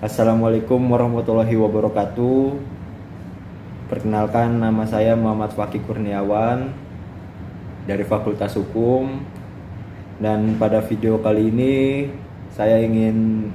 Assalamualaikum warahmatullahi wabarakatuh. Perkenalkan, nama saya Muhammad Fakih Kurniawan dari Fakultas Hukum. Dan pada video kali ini saya ingin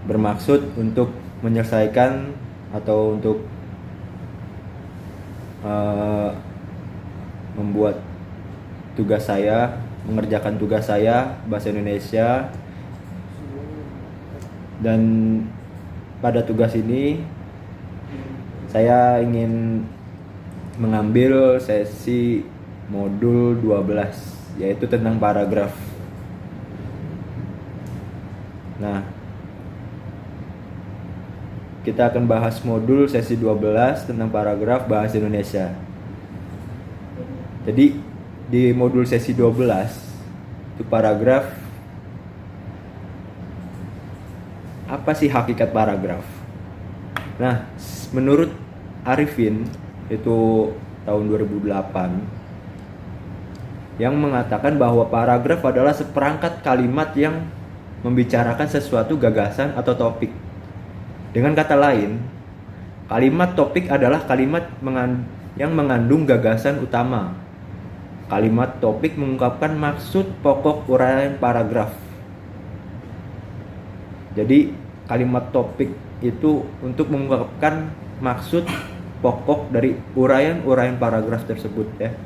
bermaksud untuk menyelesaikan atau untuk membuat tugas saya, mengerjakan tugas saya bahasa Indonesia. Dan pada tugas ini saya ingin mengambil sesi modul 12, yaitu tentang paragraf. Nah, kita akan bahas modul sesi 12 tentang paragraf bahasa Indonesia. Jadi di modul sesi 12 itu paragraf. Apa sih hakikat paragraf? Nah, menurut Arifin itu tahun 2008 yang mengatakan bahwa paragraf adalah seperangkat kalimat yang membicarakan sesuatu gagasan atau topik. Dengan kata lain, kalimat topik adalah kalimat yang mengandung gagasan utama. Kalimat topik mengungkapkan maksud pokok uraian paragraf. Jadi kalimat topik itu untuk mengungkapkan maksud pokok dari uraian paragraf tersebut ya.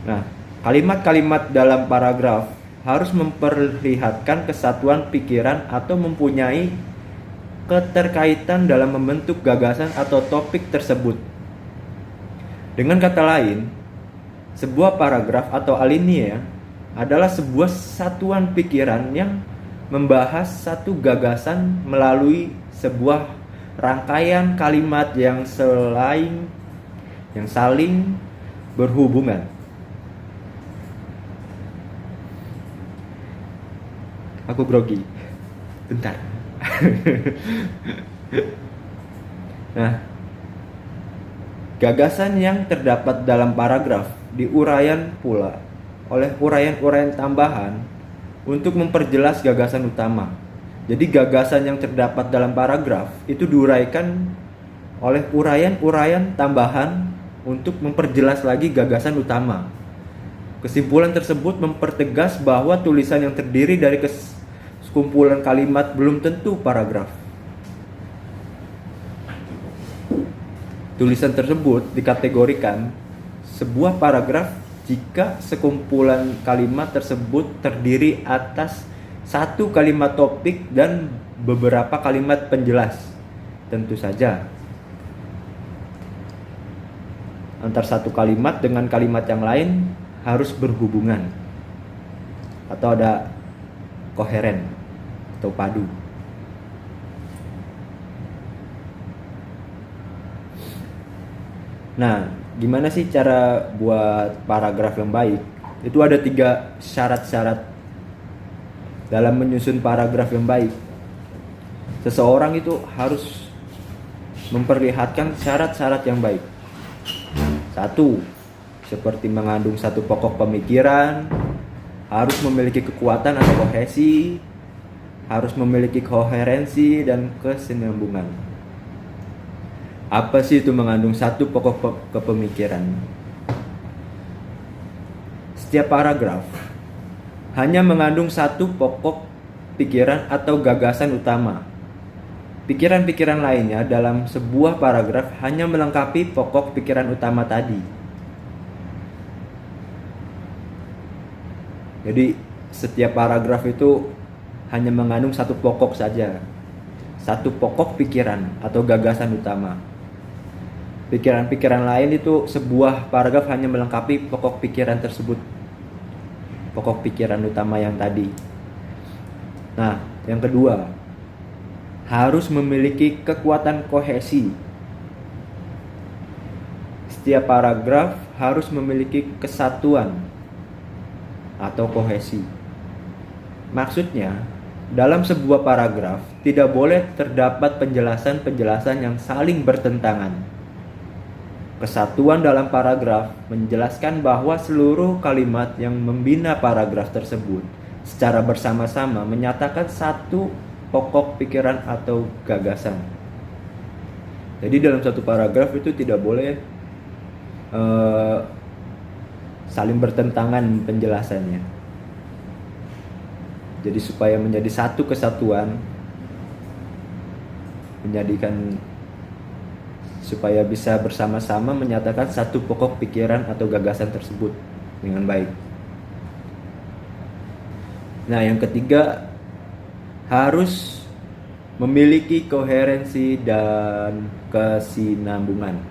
Nah, kalimat-kalimat dalam paragraf harus memperlihatkan kesatuan pikiran atau mempunyai keterkaitan dalam membentuk gagasan atau topik tersebut. Dengan kata lain, sebuah paragraf atau alinea adalah sebuah satuan pikiran yang membahas satu gagasan melalui sebuah rangkaian kalimat yang saling berhubungan. Aku grogi. Bentar. Nah, gagasan yang terdapat dalam paragraf diuraian pula oleh uraian-uraian tambahan untuk memperjelas gagasan utama. Jadi gagasan yang terdapat dalam paragraf itu diuraikan oleh uraian-uraian tambahan untuk memperjelas lagi gagasan utama. Kesimpulan tersebut mempertegas bahwa tulisan yang terdiri dari sekumpulan kalimat belum tentu paragraf. Tulisan tersebut dikategorikan sebuah paragraf jika sekumpulan kalimat tersebut terdiri atas satu kalimat topik dan beberapa kalimat penjelas. Tentu saja antar satu kalimat dengan kalimat yang lain harus berhubungan atau ada koheren atau padu. Nah, gimana sih cara buat paragraf yang baik? Itu ada 3 syarat-syarat dalam menyusun paragraf yang baik. Seseorang itu harus memperlihatkan syarat-syarat yang baik. 1. Seperti mengandung satu pokok pemikiran, harus memiliki kekuatan atau kohesi, harus memiliki koherensi dan kesinambungan. Apa sih itu mengandung satu pokok kepemikiran? Setiap paragraf hanya mengandung satu pokok pikiran atau gagasan utama. Pikiran-pikiran lainnya dalam sebuah paragraf hanya melengkapi pokok pikiran utama tadi. Jadi setiap paragraf itu hanya mengandung satu pokok saja. Satu pokok pikiran atau gagasan utama. Pikiran-pikiran lain itu sebuah paragraf hanya melengkapi pokok pikiran tersebut. Pokok pikiran utama yang tadi. Nah, yang kedua, harus memiliki kekuatan kohesi. Setiap paragraf harus memiliki kesatuan atau kohesi. Maksudnya, dalam sebuah paragraf tidak boleh terdapat penjelasan-penjelasan yang saling bertentangan. Kesatuan dalam paragraf menjelaskan bahwa seluruh kalimat yang membina paragraf tersebut secara bersama-sama menyatakan satu pokok pikiran atau gagasan. Jadi dalam satu paragraf itu tidak boleh saling bertentangan penjelasannya. Jadi supaya menjadi satu kesatuan, menjadikan supaya bisa bersama-sama menyatakan satu pokok pikiran atau gagasan tersebut dengan baik. Nah, yang ketiga, harus memiliki koherensi dan kesinambungan.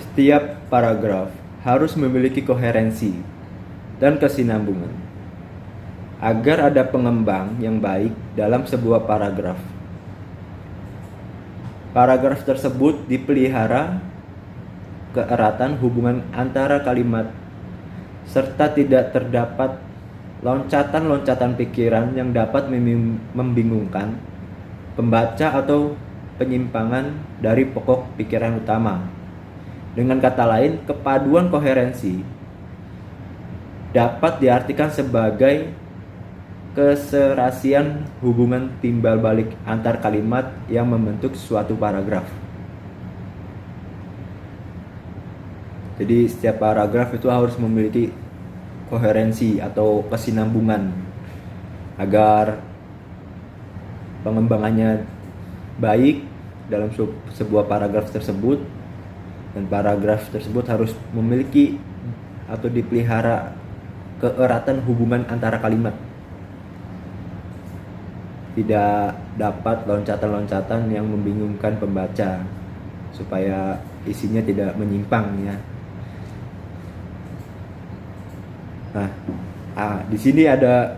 Setiap paragraf harus memiliki koherensi dan kesinambungan agar ada pengembang yang baik dalam sebuah paragraf. Paragraf tersebut dipelihara keeratan hubungan antara kalimat serta tidak terdapat loncatan-loncatan pikiran yang dapat membingungkan pembaca atau penyimpangan dari pokok pikiran utama. Dengan kata lain, kepaduan koherensi dapat diartikan sebagai keserasian hubungan timbal balik antar kalimat yang membentuk suatu paragraf. Jadi setiap paragraf itu harus memiliki koherensi atau kesinambungan agar pengembangannya baik dalam sebuah paragraf tersebut, dan paragraf tersebut harus memiliki atau dipelihara keeratan hubungan antara kalimat. Tidak dapat loncatan-loncatan yang membingungkan pembaca supaya isinya tidak menyimpang ya. Nah, di sini ada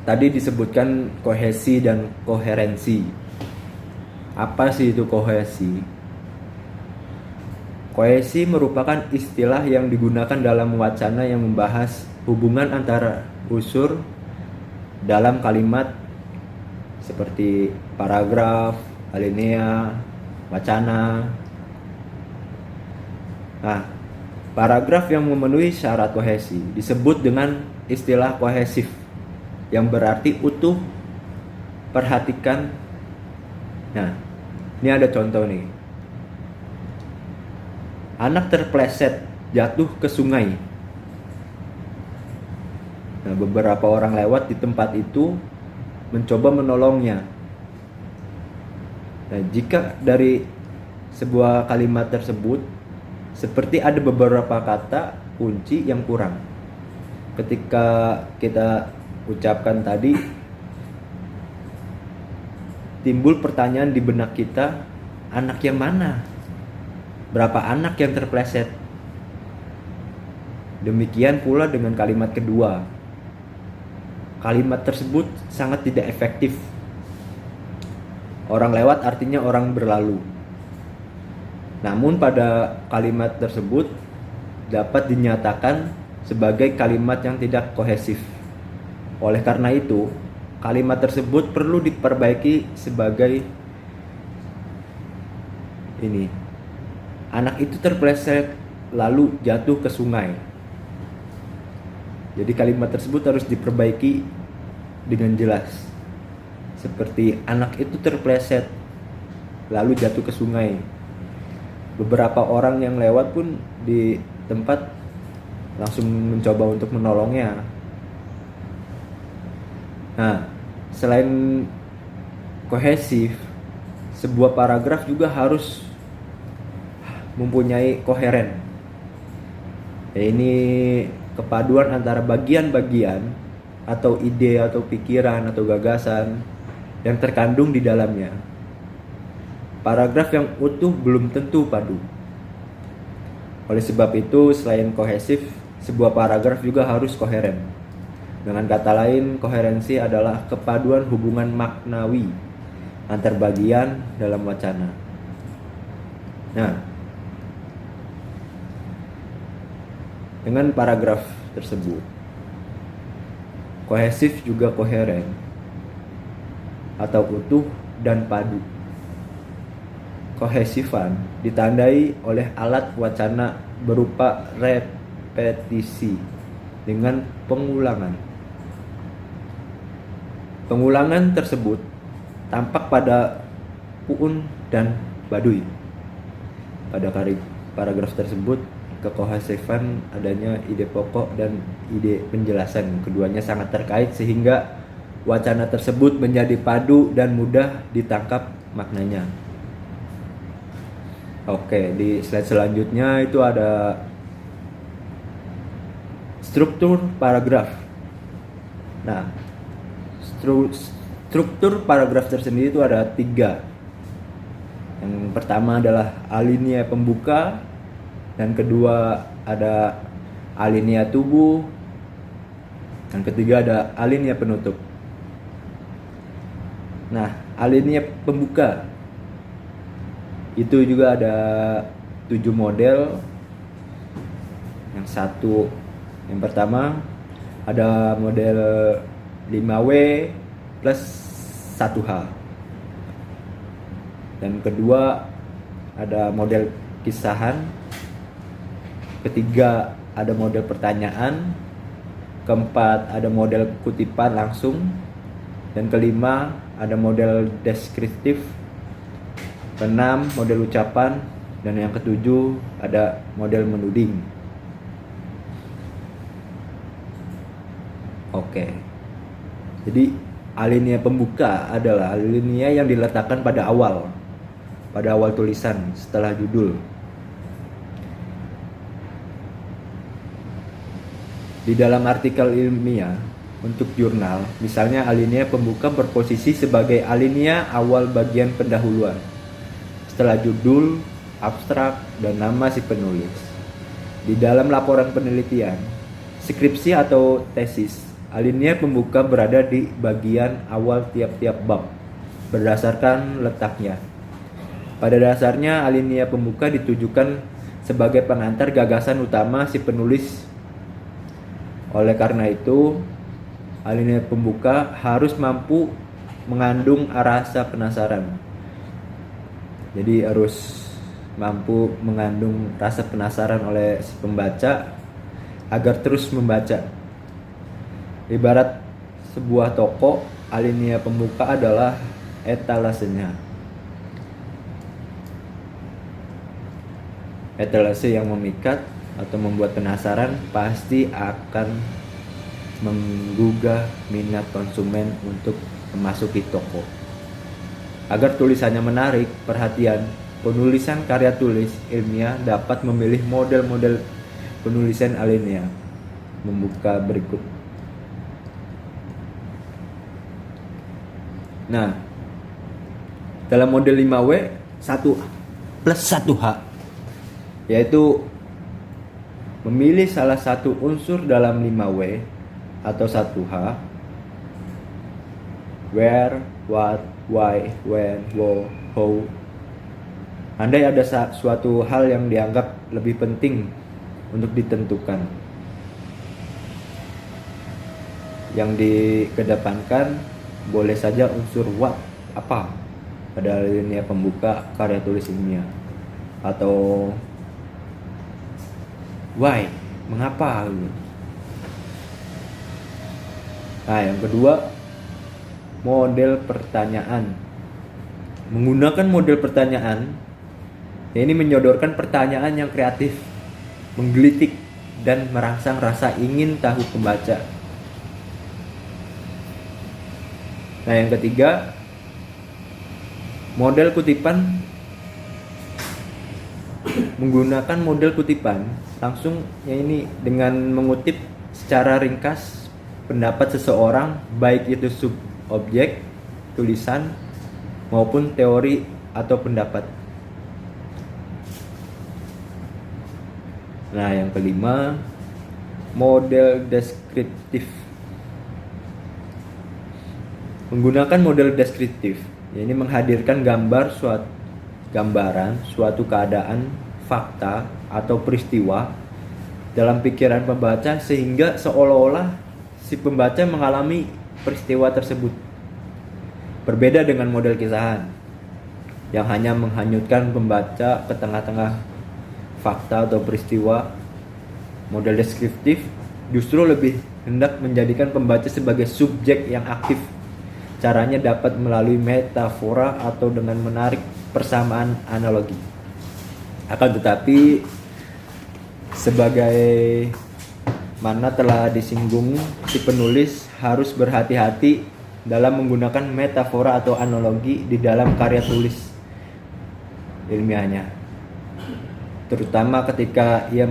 tadi disebutkan kohesi dan koherensi. Apa sih itu kohesi? Kohesi merupakan istilah yang digunakan dalam wacana yang membahas hubungan antara unsur dalam kalimat seperti paragraf, alinea, wacana. Nah, paragraf yang memenuhi syarat kohesi disebut dengan istilah kohesif, yang berarti utuh, perhatikan. Nah, ini ada contoh nih. Anak terpleset jatuh ke sungai. Nah, beberapa orang lewat di tempat itu mencoba menolongnya. Nah, jika dari sebuah kalimat tersebut seperti ada beberapa kata kunci yang kurang. Ketika kita ucapkan tadi, timbul pertanyaan di benak kita, anak yang mana? Berapa anak yang terpleset? Demikian pula dengan kalimat kedua. Kalimat tersebut sangat tidak efektif. Orang lewat artinya orang berlalu. Namun pada kalimat tersebut dapat dinyatakan sebagai kalimat yang tidak kohesif. Oleh karena itu, kalimat tersebut perlu diperbaiki sebagai ini. Anak itu terpleset lalu jatuh ke sungai. Jadi kalimat tersebut harus diperbaiki dengan jelas. Seperti anak itu terpleset lalu jatuh ke sungai. Beberapa orang yang lewat pun di tempat langsung mencoba untuk menolongnya. Nah, selain kohesif, sebuah paragraf juga harus mempunyai koheren. Ini kepaduan antara bagian-bagian atau ide atau pikiran atau gagasan yang terkandung di dalamnya. Paragraf yang utuh belum tentu padu. Oleh sebab itu, selain kohesif, sebuah paragraf juga harus koheren. Dengan kata lain, koherensi adalah kepaduan hubungan maknawi antar bagian dalam wacana. Nah, dengan paragraf tersebut, kohesif juga koheren atau utuh dan padu. kohesifan ditandai oleh alat wacana berupa repetisi dengan pengulangan. Pengulangan tersebut tampak pada Puun dan Baduy. Pada paragraf tersebut, kekohesifan adanya ide pokok dan ide penjelasan. Keduanya sangat terkait sehingga wacana tersebut menjadi padu dan mudah ditangkap maknanya. Oke, di slide selanjutnya itu ada struktur paragraf. Nah, struktur paragraf tersendiri itu ada 3. Yang pertama adalah alinea pembuka, dan kedua ada alinea tubuh, dan ketiga ada alinea penutup. Nah, alinea pembuka itu juga ada 7 model. Yang pertama ada model 5W plus 1H. Dan kedua ada model kisahan. Ketiga ada model pertanyaan. Keempat ada model kutipan langsung. Dan kelima ada model deskriptif. Keenam model ucapan, dan yang ketujuh ada model menuding. Oke. Jadi alinea pembuka adalah alinea yang diletakkan pada awal tulisan setelah judul. Di dalam artikel ilmiah untuk jurnal, misalnya alinea pembuka berposisi sebagai alinea awal bagian pendahuluan setelah judul, abstrak, dan nama si penulis. Di dalam laporan penelitian, skripsi atau tesis, alinea pembuka berada di bagian awal tiap-tiap bab berdasarkan letaknya. Pada dasarnya, alinea pembuka ditujukan sebagai pengantar gagasan utama si penulis. Oleh karena itu, alinea pembuka harus mampu mengandung rasa penasaran. Jadi harus mampu mengandung rasa penasaran oleh si pembaca agar terus membaca. Ibarat sebuah toko, alinea pembuka adalah etalasenya. Etalase yang memikat atau membuat penasaran pasti akan menggugah minat konsumen untuk memasuki toko. Agar tulisannya menarik perhatian, penulisan karya tulis ilmiah dapat memilih model-model penulisan alinea membuka berikut. Nah, dalam model 5W 1 plus 1H, yaitu memilih salah satu unsur dalam 5W atau 1H, where, what, why, when, how. Andai ada suatu hal yang dianggap lebih penting untuk ditentukan, yang dikedepankan boleh saja unsur what, apa, pada alinea pembuka karya tulis ilmiah, atau why, mengapa gitu. Nah, yang kedua, model pertanyaan. Menggunakan model pertanyaan, ini menyodorkan pertanyaan yang kreatif, menggelitik, dan merangsang rasa ingin tahu pembaca. Nah, yang ketiga, model kutipan. Menggunakan model kutipan langsung, ya ini dengan mengutip secara ringkas pendapat seseorang, baik itu subobjek tulisan maupun teori atau pendapat. Nah, yang kelima, model deskriptif. Menggunakan model deskriptif, ini menghadirkan gambaran suatu keadaan, fakta, atau peristiwa dalam pikiran pembaca sehingga seolah-olah si pembaca mengalami peristiwa tersebut. Berbeda dengan model kisahan. yang hanya menghanyutkan pembaca ke tengah-tengah fakta atau peristiwa. Model deskriptif justru lebih hendak menjadikan pembaca sebagai subjek yang aktif. Caranya dapat melalui metafora atau dengan menarik persamaan analogi. Akan tetapi, sebagai mana telah disinggung, si penulis harus berhati-hati dalam menggunakan metafora atau analogi di dalam karya tulis ilmiahnya, terutama ketika ia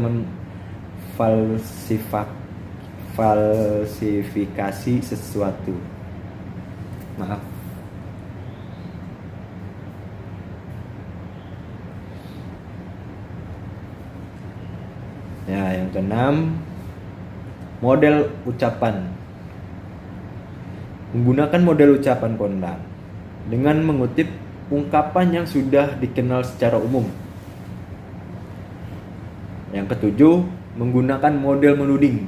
falsifikasi sesuatu. Maaf. Ya, yang keenam, model ucapan. Menggunakan model ucapan kondang dengan mengutip ungkapan yang sudah dikenal secara umum. Yang ketujuh, menggunakan model menuding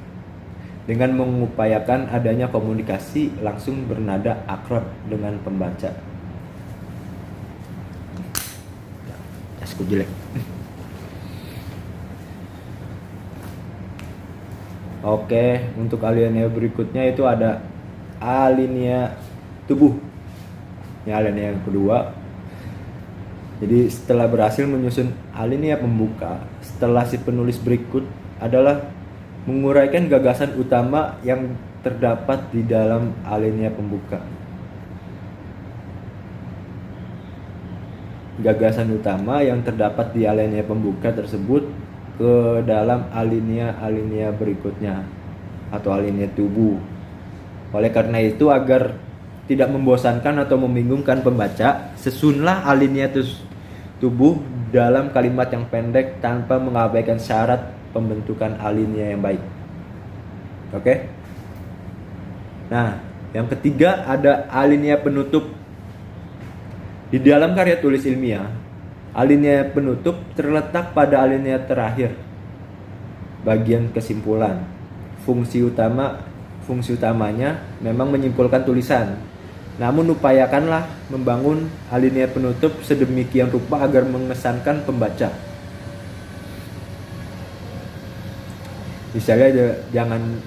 dengan mengupayakan adanya komunikasi langsung bernada akrab dengan pembaca. Jasku jelek. Oke, untuk alinea berikutnya itu ada alinea tubuh. Ini alinea yang kedua. Jadi setelah berhasil menyusun alinea pembuka, setelah si penulis berikut adalah menguraikan gagasan utama yang terdapat di dalam alinea pembuka. Gagasan utama yang terdapat di alinea pembuka tersebut ke dalam alinea berikutnya atau alinea tubuh. Oleh karena itu, agar tidak membosankan atau membingungkan pembaca, susunlah alinea tubuh dalam kalimat yang pendek tanpa mengabaikan syarat pembentukan alinea yang baik. Oke? Nah, yang ketiga ada alinea penutup. Di dalam karya tulis ilmiah, alinea penutup terletak pada alinea terakhir, bagian kesimpulan. Fungsi utamanya memang menyimpulkan tulisan. Namun upayakanlah membangun alinea penutup sedemikian rupa agar mengesankan pembaca. Misalnya jangan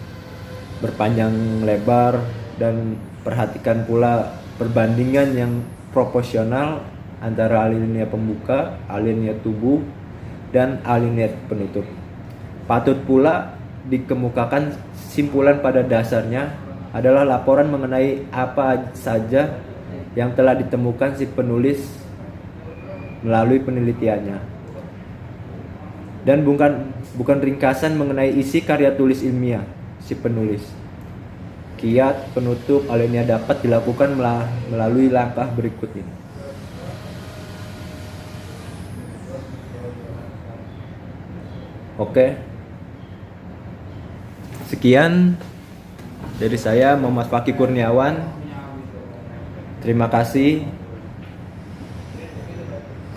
berpanjang lebar, dan perhatikan pula perbandingan yang proporsional antara alinea pembuka, alinea tubuh, dan alinea penutup. Patut pula dikemukakan simpulan pada dasarnya adalah laporan mengenai apa saja yang telah ditemukan si penulis melalui penelitiannya, dan bukan ringkasan mengenai isi karya tulis ilmiah si penulis. Kiat penutup alinea dapat dilakukan melalui langkah berikut ini. Oke. Sekian dari saya, Muhammad Fakih Kurniawan. Terima kasih.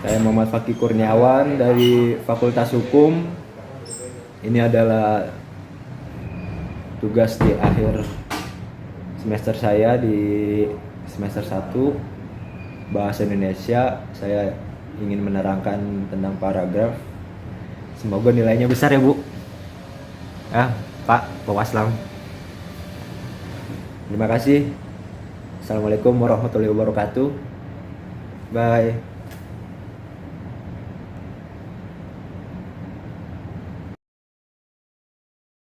Saya Muhammad Fakih Kurniawan dari Fakultas Hukum. Ini adalah tugas di akhir semester saya di semester 1 Bahasa Indonesia. Saya ingin menerangkan tentang paragraf. Semoga nilainya besar ya, Bu. Pak Waslam. Terima kasih. Assalamualaikum warahmatullahi wabarakatuh. Bye.